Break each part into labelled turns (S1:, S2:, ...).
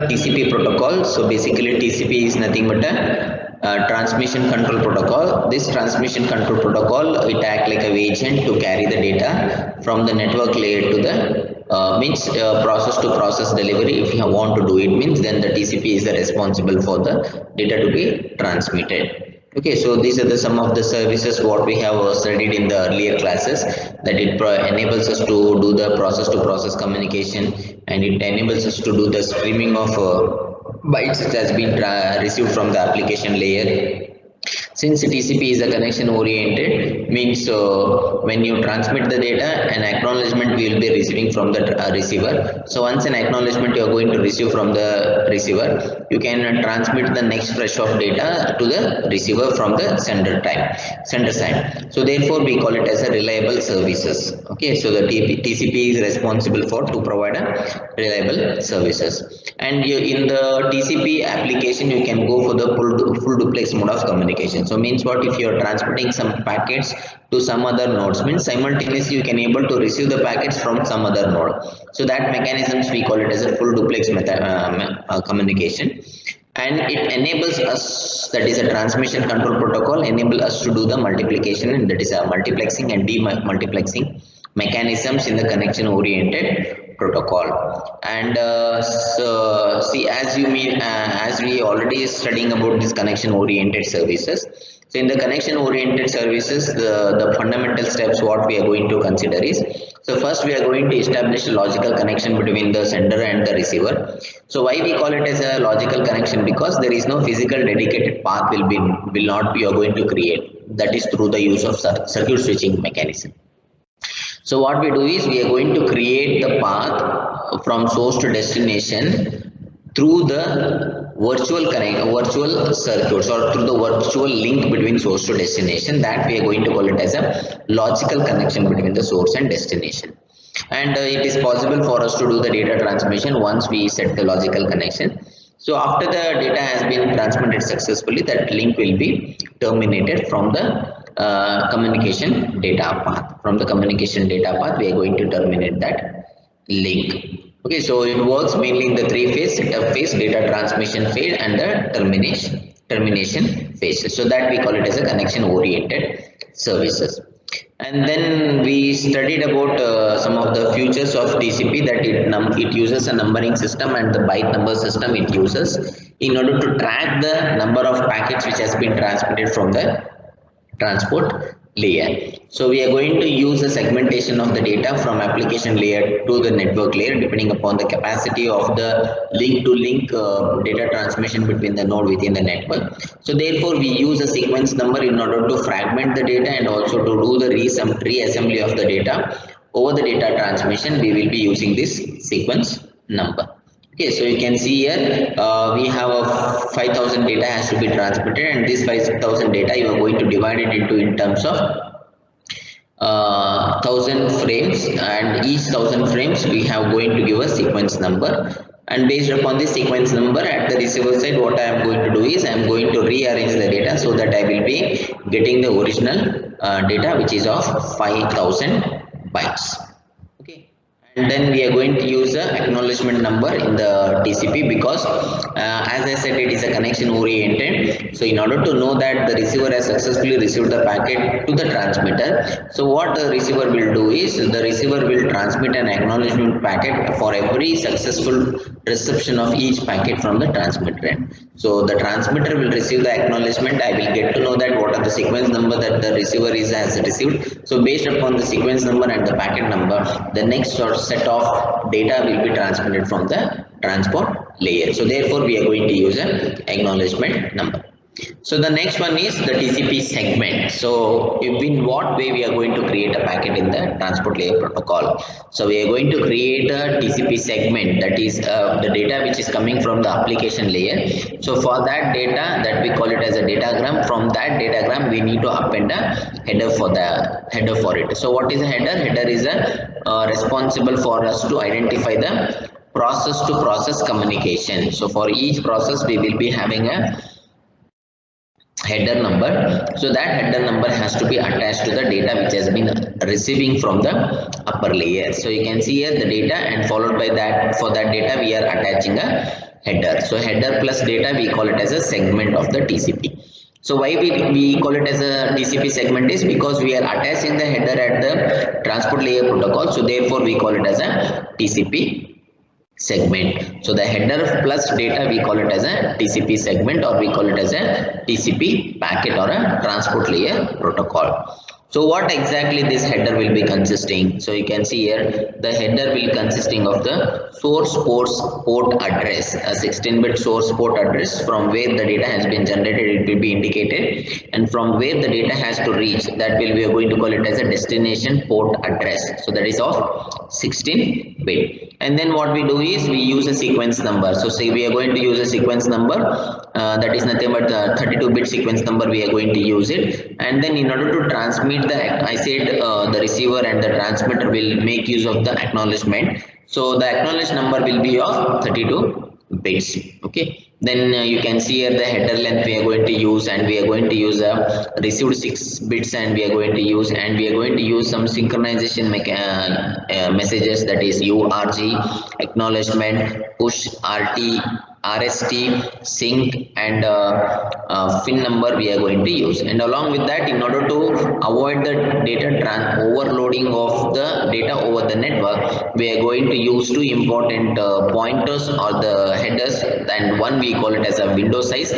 S1: TCP protocol. So basically TCP is nothing but a transmission control protocol. This transmission control protocol, it acts like a agent to carry the data from the network layer to the process to process delivery. If you want to do it, means then the TCP is the responsible for the data to be transmitted. Okay, so these are the some of the services what we have studied in the earlier classes, that it enables us to do the process to process communication, and it enables us to do the streaming of bytes that has been received from the application layer. Since TCP is a connection oriented, means when you transmit the data, an acknowledgement we will be receiving from the receiver. So once an acknowledgement you are going to receive from the receiver, you can transmit the next fresh of data to the receiver from the sender side. So therefore we call it as a reliable services. Okay, so the TCP is responsible for to provide a reliable services. And in the TCP application you can go for the full duplex mode of communication. So means what, if you are transmitting some packets to some other nodes, means simultaneously you can able to receive the packets from some other node. So that mechanisms we call it as a full duplex communication. And it enables us, that is a transmission control protocol, enable us to do the multiplication, and that is a multiplexing and demultiplexing mechanisms in the connection oriented protocol. And so see, as we already studying about this connection oriented services. So in the connection oriented services, the fundamental steps what we are going to consider is, so first we are going to establish a logical connection between the sender and the receiver. So why we call it as a logical connection? Because there is no physical dedicated path will not be you are going to create. That is through the use of circuit switching mechanism. So what we do is, we are going to create the path from source to destination through the virtual circuits, or through the virtual link between source to destination. That we are going to call it as a logical connection between the source and destination. And it is possible for us to do the data transmission once we set the logical connection. So after the data has been transmitted successfully, that link will be terminated from the communication data path. From the communication data path, we are going to terminate that link. Okay, so it works mainly in the three phase: setup phase, data transmission phase, and the termination phase. So that we call it as a connection oriented services. And then we studied about some of the features of TCP, that it uses a numbering system and the byte number system it uses in order to track the number of packets which has been transmitted from the transport layer. So we are going to use a segmentation of the data from application layer to the network layer, depending upon the capacity of the link to link data transmission between the node within the network. So therefore we use a sequence number in order to fragment the data, and also to do the reassembly of the data. Over the data transmission, we will be using this sequence number. Okay, so you can see here we have a 5000 data has to be transmitted, and this 5000 data you are going to divide it into in terms of 1000 frames, and each 1000 frames we have going to give a sequence number. And based upon this sequence number, at the receiver side, what I am going to do is, I am going to rearrange the data so that I will be getting the original data, which is of 5000 bytes. Okay, and then we are going to use the acknowledgement number in the TCP, because as I said, it is a connection oriented. So in order to know that the receiver has successfully received the packet to the transmitter, so what the receiver will do is, the receiver will transmit an acknowledgement packet for every successful reception of each packet from the transmitter end. So the transmitter will receive the acknowledgement. I will get to know that what are the sequence number that the receiver has received. So based upon the sequence number and the packet number, the next set of data will be transmitted from the transport layer. So therefore we are going to use an acknowledgement number. So the next one is the TCP segment. So in what way we are going to create a packet in the transport layer protocol? So we are going to create a TCP segment, that is the data which is coming from the application layer. So for that data, that we call it as a datagram. From that datagram we need to append a header for it. So what is a header? Header is responsible for us to identify the process to process communication. So for each process we will be having a header number. So that header number has to be attached to the data which has been receiving from the upper layer. So you can see here the data, and followed by that, for that data we are attaching a header. So header plus data, we call it as a segment of the TCP. So why we call it as a TCP segment is because we are attaching the header at the transport layer protocol. So therefore we call it as a TCP segment. So the header plus data, we call it as a TCP segment, or we call it as a TCP packet or a transport layer protocol. So what exactly this header will be consisting? So you can see here the header will consisting of the source port address, a 16-bit source port address from where the data has been generated, it will be indicated, and from where the data has to reach, that will we are going to call it as a destination port address. So that is of 16-bit. And then what we do is we use a sequence number. So say we are going to use a sequence number, that is nothing but 32-bit sequence number, we are going to use it. And then in order to transmit the, I said the receiver and the transmitter will make use of the acknowledgement. So the acknowledged number will be of 32 bits. Okay. Then you can see here the header length we are going to use, and we are going to use a received 6 bits, and we are going to use some synchronization messages, that is URG, acknowledgement, push, RT, RST, sync, and fin number we are going to use. And along with that, in order to avoid the data overloading of the data over the network, we are going to use two important pointers or the headers, and one we call it as a window size,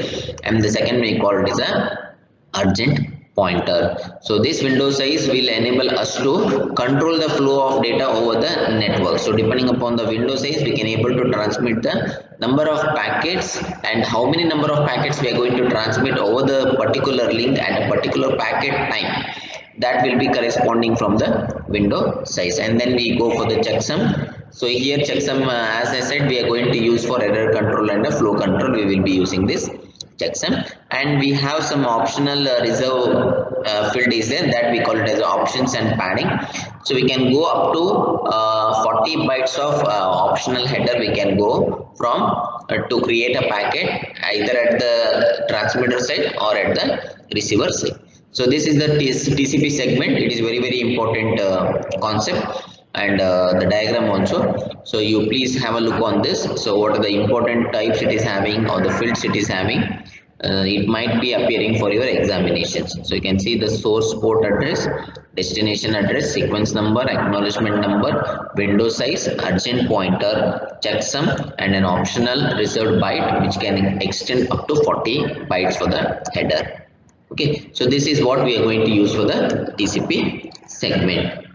S1: and the second we call it as a urgent pointer. So this window size will enable us to control the flow of data over the network. So depending upon the window size, we can able to transmit the number of packets, and how many number of packets we are going to transmit over the particular link at a particular packet time. That will be corresponding from the window size. And then we go for the checksum. So here checksum, as I said, we are going to use for error control and the flow control. We will be using this checksum, and we have some optional reserve field is there, that we call it as options and padding. So we can go up to 40 bytes of optional header we can go from to create a packet either at the transmitter side or at the receiver side. So this is the TCP segment. It is very important concept, and the diagram also. So you please have a look on this. So what are the important types it is having, or the fields it is having. It might be appearing for your examinations. So you can see the source port address, destination address, sequence number, acknowledgement number, window size, urgent pointer, checksum, and an optional reserved byte which can extend up to 40 bytes for the header. Okay, so this is what we are going to use for the TCP segment.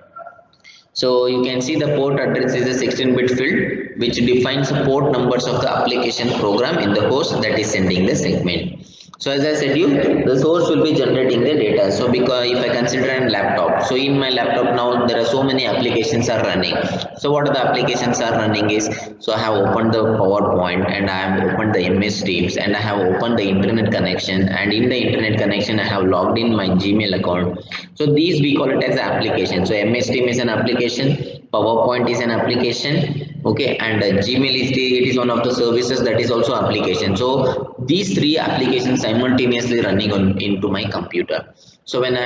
S1: So you can see the port address is a 16-bit field which defines the port numbers of the application program in the host that is sending the segment. So as I said you, the source will be generating the data. So because if I consider a laptop, so in my laptop now there are so many applications are running. So what are the applications are running is, so I have opened the PowerPoint, and I have opened the MS Teams, and I have opened the internet connection, and in the internet connection I have logged in my Gmail account. So these we call it as application. So MS Team is an application, PowerPoint is an application, okay, and Gmail is it is one of the services that is also application. So these three applications simultaneously running on into my computer. So when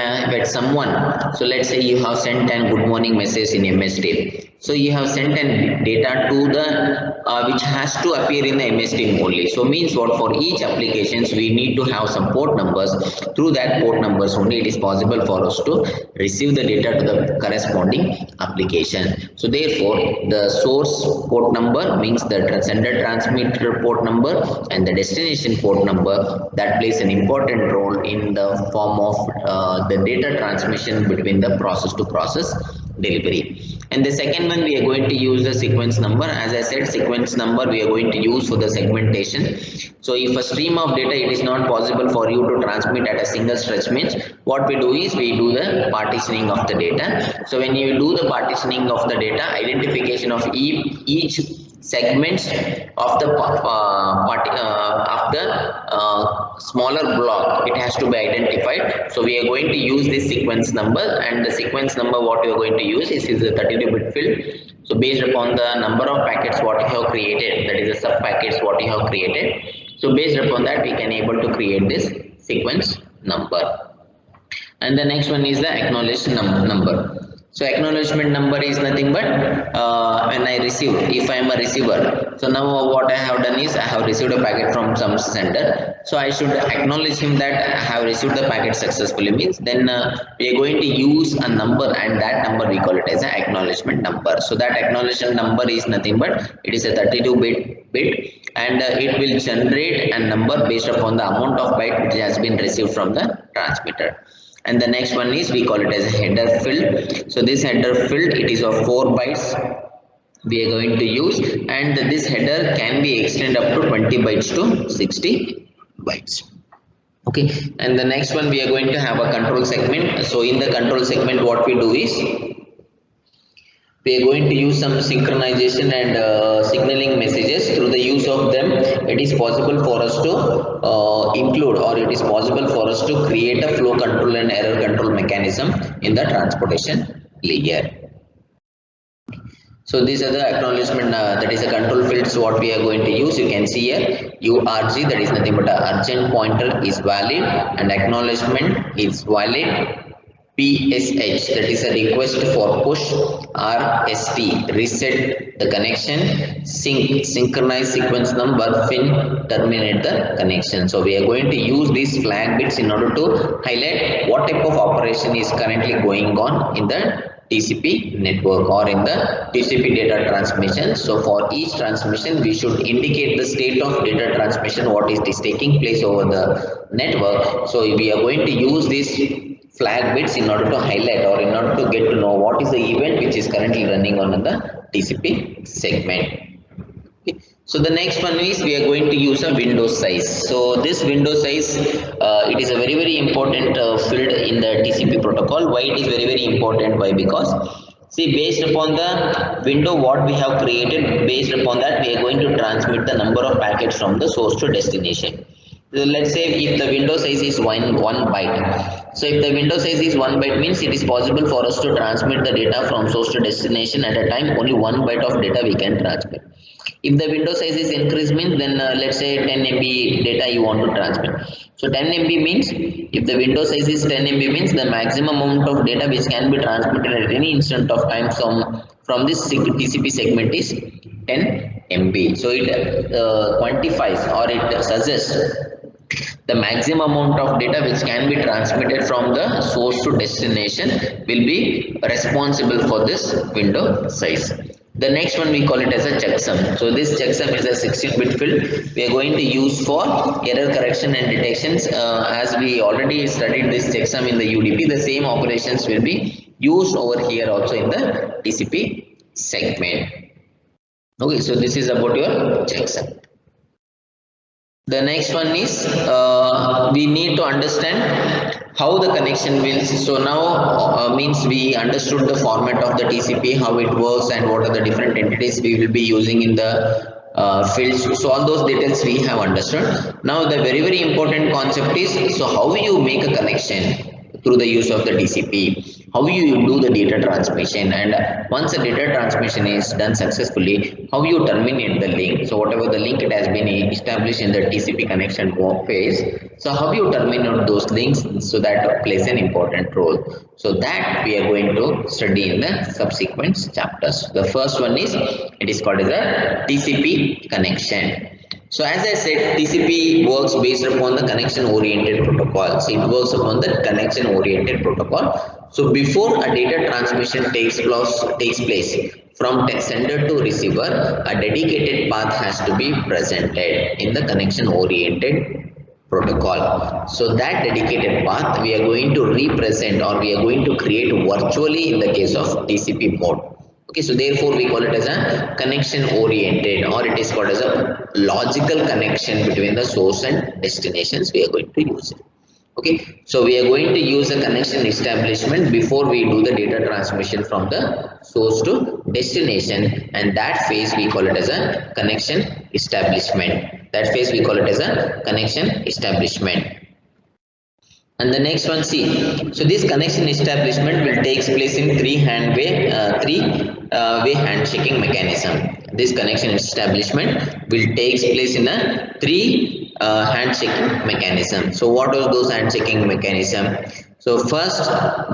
S1: someone, so let's say you have sent an good morning message in MS Team. So you have sent an data to the which has to appear in the MS Team only. So means what, for each applications we need to have some port numbers. Through that port numbers only it is possible for us to receive the data to the corresponding application. So therefore the source port number means the sender transmitter port number, and the destination port number that plays an important role in the form of the data transmission between the process to process delivery. And the second one, we are going to use the sequence number. As I said, sequence number we are going to use for the segmentation. So if a stream of data, it is not possible for you to transmit at a single stretch, means what we do is we do the partitioning of the data. So when you do the partitioning of the data, identification of each segments of the smaller block, it has to be identified. So we are going to use this sequence number, and the sequence number what we are going to use is the 32-bit field. So based upon the number of packets what you have created, that is the sub packets what you have created, so based upon that we can able to create this sequence number. And the next one is the acknowledged number. So acknowledgement number is nothing but when I receive, if I am a receiver. So now what I have done is I have received a packet from some sender. So I should acknowledge him that I have received the packet successfully, means then we are going to use a number, and that number we call it as an acknowledgement number. So that acknowledgement number is nothing but it is a 32-bit and it will generate a number based upon the amount of byte which has been received from the transmitter. And the next one is we call it as a header field. So this header field, it is of 4 bytes we are going to use, and this header can be extended up to 20 bytes to 60 bytes. Okay, and the next one we are going to have a control segment. So in the control segment what we do is we are going to use some synchronization and signaling messages. Through the use of them, it is possible for us to include, or it is possible for us to create a flow control and error control mechanism in the transportation layer. So these are the acknowledgement, that is a control fields what we are going to use. You can see here URG, that is nothing but a urgent pointer is valid, and acknowledgement is valid. PSH, that is a request for push. RST, reset the connection. Sync, synchronize sequence number. FIN, terminate the connection. So we are going to use these flag bits in order to highlight what type of operation is currently going on in the TCP network or in the TCP data transmission. So for each transmission we should indicate the state of data transmission, what is taking place over the network. So we are going to use these flag bits in order to highlight, or in order to get to know what is the event which is currently running on in the TCP segment. Okay. So the next one is we are going to use a window size. So this window size, it is a very important field in the TCP protocol. Why it is very important? Why? Because see, based upon the window what we have created, based upon that we are going to transmit the number of packets from the source to destination. So let's say if the window size is one byte. So if the window size is 1 byte, means it is possible for us to transmit the data from source to destination at a time. Only 1 byte of data we can transmit. If the window size is increased, means then let's say 10 MB data you want to transmit. So 10 MB means, if the window size is 10 MB means the maximum amount of data which can be transmitted at any instant of time from this TCP segment is 10 MB. So it quantifies, or it suggests the maximum amount of data which can be transmitted from the source to destination will be responsible for this window size. The next one we call it as a checksum. So this checksum is a 16-bit field we are going to use for error correction and detections. As we already studied this checksum in the UDP, the same operations will be used over here also in the TCP segment. Okay, so this is about your checksum. The next one is we need to understand how the connection will. So now means we understood the format of the TCP, how it works, and what are the different entities we will be using in the fields. So all those details we have understood. Now the very important concept is, so how you make a connection through the use of the TCP, how you do the data transmission, and once the data transmission is done successfully, how you terminate the link. So whatever the link it has been established in the TCP connection phase, so how you terminate those links, so that plays an important role. So that we are going to study in the subsequent chapters. The first one is, it is called as a TCP connection. So as I said, TCP works based upon the connection oriented protocol. So it works upon the connection oriented protocol. So before a data transmission takes place from sender to receiver, a dedicated path has to be presented in the connection oriented protocol. So that dedicated path we are going to represent, or we are going to create virtually in the case of TCP mode. Okay, so therefore we call it as a connection oriented, or it is called as a logical connection between the source and destinations we are going to use it. Okay, so we are going to use a connection establishment before we do the data transmission from the source to destination, and that phase we call it as a connection establishment. That phase we call it as a connection establishment. And the next one, see, so this connection establishment will take place in three-way handshaking mechanism. This connection establishment will take place in a three handshaking mechanism. So what are those handshaking mechanism? So first,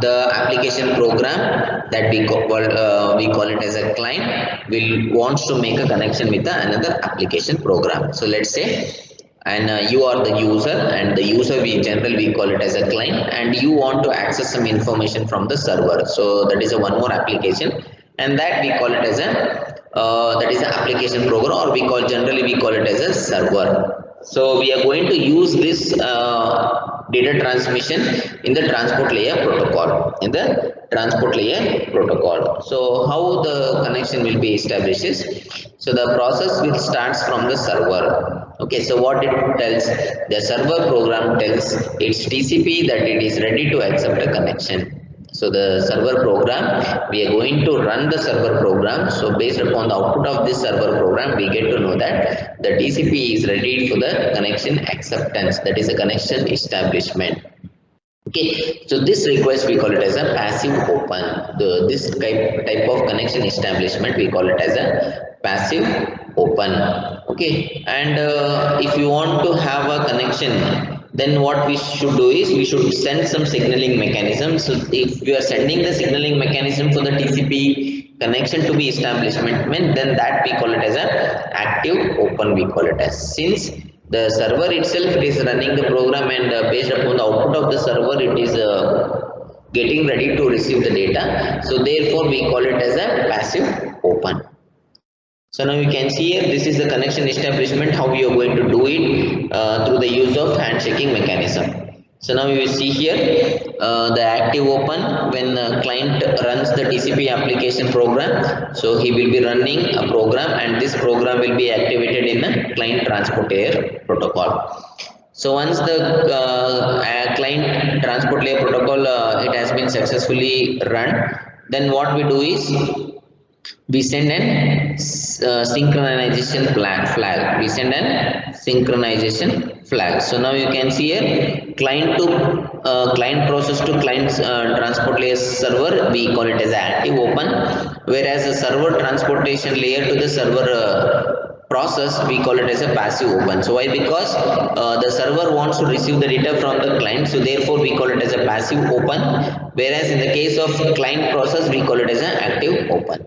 S1: the application program that we call it as a client will wants to make a connection with another application program. So let's say, and you are the user, and the user we generally we call it as a client, and you want to access some information from the server. So that is a one more application, and that we call it as a that is an application program, or generally we call it as a server. So we are going to use this data transmission in the transport layer protocol. So how the connection will be established is, so the process will starts from the server. Okay, so what it tells, the server program tells its TCP that it is ready to accept a connection. So the server program, we are going to run the server program. So based upon the output of this server program, we get to know that the TCP is ready for the connection acceptance, that is a connection establishment. Okay, so this request we call it as a passive open. This type of connection establishment we call it as a passive open. Okay, and if you want to have a connection, then what we should do is we should send some signaling mechanism. So if you are sending the signaling mechanism for the TCP connection to be establishment, then that we call it as a active open, we call it as. Since the server itself it is running the program, and based upon the output of the server it is getting ready to receive the data, so therefore we call it as a passive open. So now you can see here, this is the connection establishment, how we are going to do it through the use of handshaking mechanism. So now you will see here the active open, when the client runs the TCP application program, so he will be running a program, and this program will be activated in the client transport layer protocol. So once the client transport layer protocol it has been successfully run, then what we do is we send an synchronization flag. We send an synchronization flag. So now you can see here, client to client process to client transport layer server, we call it as active open, whereas the server transportation layer to the server process we call it as a passive open. So why? Because the server wants to receive the data from the client, so therefore we call it as a passive open, whereas in the case of client process we call it as an active open.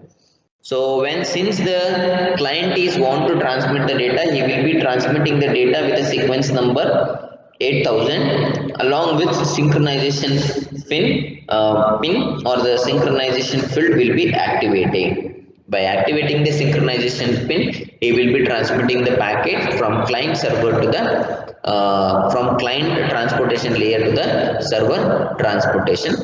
S1: So since the client is want to transmit the data, he will be transmitting the data with a sequence number 8000 along with synchronization pin or the synchronization field will be activating. By activating the synchronization pin, he will be transmitting the packet from client server to the from client transportation layer to the server transportation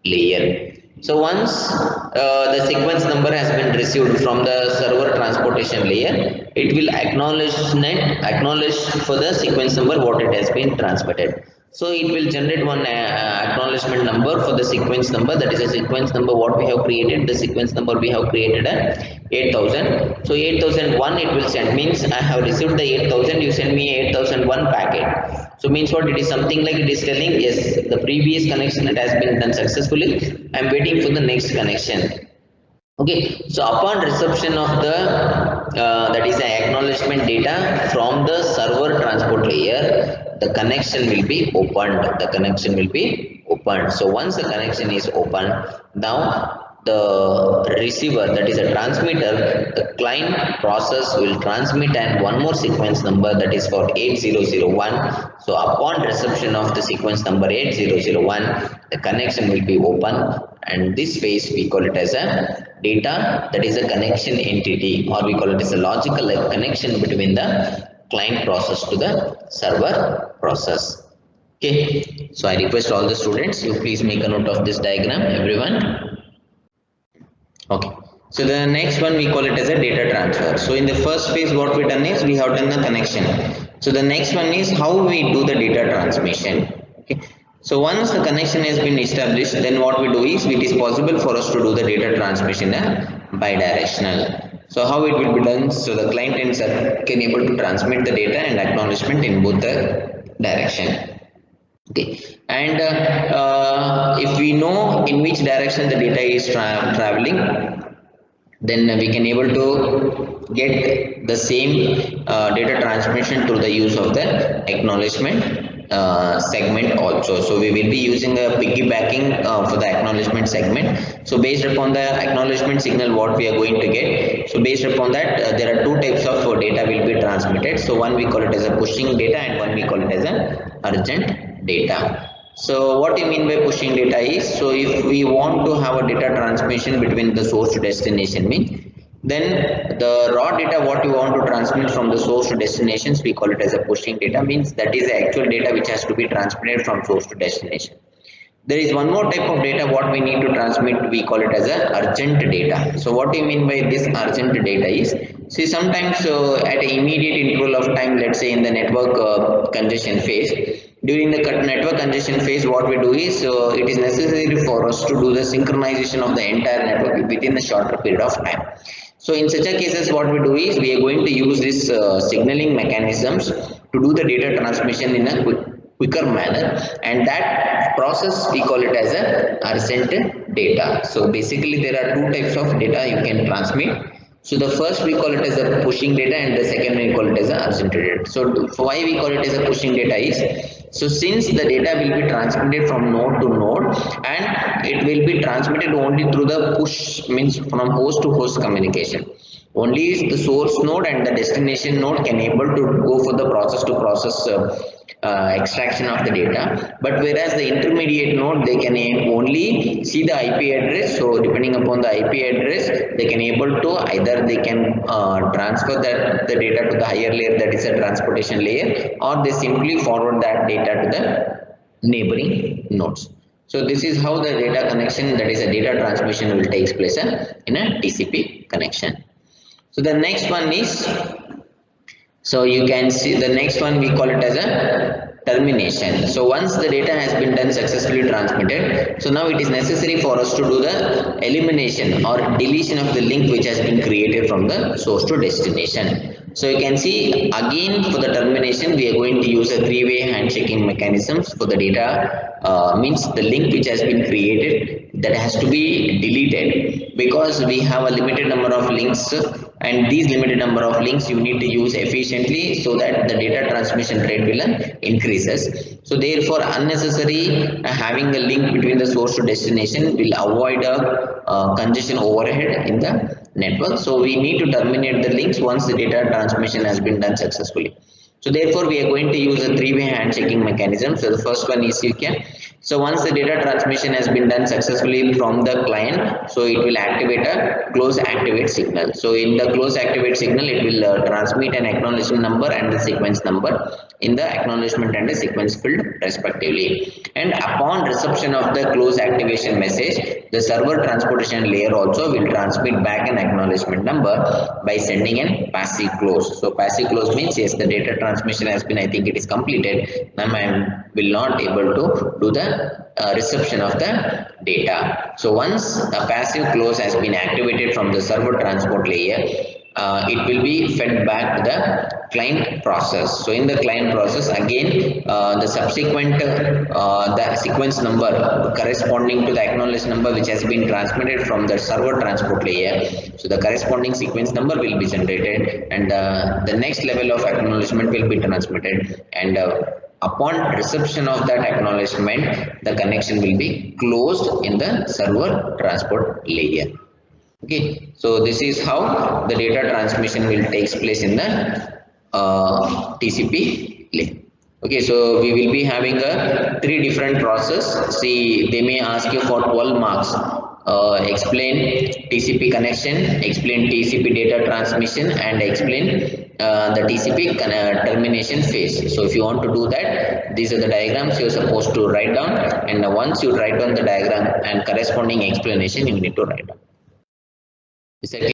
S1: layer. So once the sequence number has been received from the server transportation layer, it will acknowledge for the sequence number what it has been transmitted. So it will generate one acknowledgement number for the sequence number, that is a sequence number what we have created. The sequence number we have created at 8000. So 8001 it will send, means I have received the 8000, you send me 8001 packet. So means what? It is something like it is telling, yes, the previous connection that has been done successfully, I am waiting for the next connection. Okay, so upon reception of the that is an acknowledgement data from the server transport layer, the connection will be opened. So once the connection is opened, now the receiver, that is a transmitter, the client process will transmit and one more sequence number, that is for 8001. So upon reception of the sequence number 8001, the connection will be open, and this phase we call it as a data, that is a connection entity, or we call it as a logical connection between the client process to the server process. Okay, so I request all the students, you please make a note of this diagram, everyone. Okay, so the next one we call it as a data transfer. So in the first phase what we done is we have done the connection. So the next one is how we do the data transmission. Okay, so once the connection has been established, then what we do is it is possible for us to do the data transmission bidirectional. So how it will be done? So the client and server can able to transmit the data and acknowledgement in both the direction. Okay, and if we know in which direction the data is traveling, then we can able to get the same data transmission through the use of the acknowledgement segment also. So we will be using a piggybacking for the acknowledgement segment. So based upon the acknowledgement signal what we are going to get, so based upon that there are two types of data will be transmitted. So one we call it as a pushing data and one we call it as a urgent data. So what you mean by pushing data is, so if we want to have a data transmission between the source to destination means, then the raw data what you want to transmit from the source to destinations, we call it as a pushing data, means that is the actual data which has to be transmitted from source to destination. There is one more type of data what we need to transmit, we call it as a urgent data. So what do you mean by this urgent data is, see sometimes at an immediate interval of time, let's say in the network congestion phase, during the network congestion phase what we do is, it is necessary for us to do the synchronization of the entire network within a shorter period of time. So in such a cases what we do is, we are going to use this signaling mechanisms to do the data transmission in a quicker manner, and that process we call it as a urgent data. So basically there are two types of data you can transmit. So the first we call it as a pushing data and the second we call it as a urgent data. So why we call it as a pushing data is, so since the data will be transmitted from node to node and it will be transmitted only through the push, means from host to host communication. Only the source node and the destination node can able to go for the process to process extraction of the data, but whereas the intermediate node they can only see the IP address. So depending upon the IP address they can able to either they can transfer the data to the higher layer, that is a transportation layer, or they simply forward that data to the neighboring nodes. So this is how the data connection, that is a data transmission, will take place in a TCP connection. So the next one is, so you can see the next one we call it as a termination. So once the data has been done successfully transmitted, so now it is necessary for us to do the elimination or deletion of the link which has been created from the source to destination. So you can see again for the termination we are going to use a three-way handshaking mechanisms for the data, means the link which has been created, that has to be deleted, because we have a limited number of links, and these limited number of links you need to use efficiently so that the data transmission rate will increases. So therefore unnecessary having a link between the source to destination will avoid a congestion overhead in the network. So we need to terminate the links once the data transmission has been done successfully. So therefore we are going to use a three-way handshaking mechanism. So the first one is, you can, so once the data transmission has been done successfully from the client, so it will activate a close activate signal. So in the close activate signal it will transmit an acknowledgement number and the sequence number in the acknowledgement and the sequence field respectively. And upon reception of the close activation message, the server transportation layer also will transmit back an acknowledgement number by sending an passive close. So passive close means, yes, the data transmission has been, I think it is completed, now I will not able to do the reception of the data. So once a passive close has been activated from the server transport layer, it will be fed back to the client process. So in the client process again, the subsequent the sequence number corresponding to the acknowledged number which has been transmitted from the server transport layer, so the corresponding sequence number will be generated, and the next level of acknowledgement will be transmitted, and upon reception of that acknowledgement the connection will be closed in the server transport layer. Okay, so this is how the data transmission will takes place in the TCP layer. Okay, so we will be having a three different process. See, they may ask you for 12 marks. Explain TCP connection, explain TCP data transmission, and explain the TCP termination phase. So if you want to do that, these are the diagrams you are supposed to write down, and once you write down the diagram and corresponding explanation, you need to write down. Is that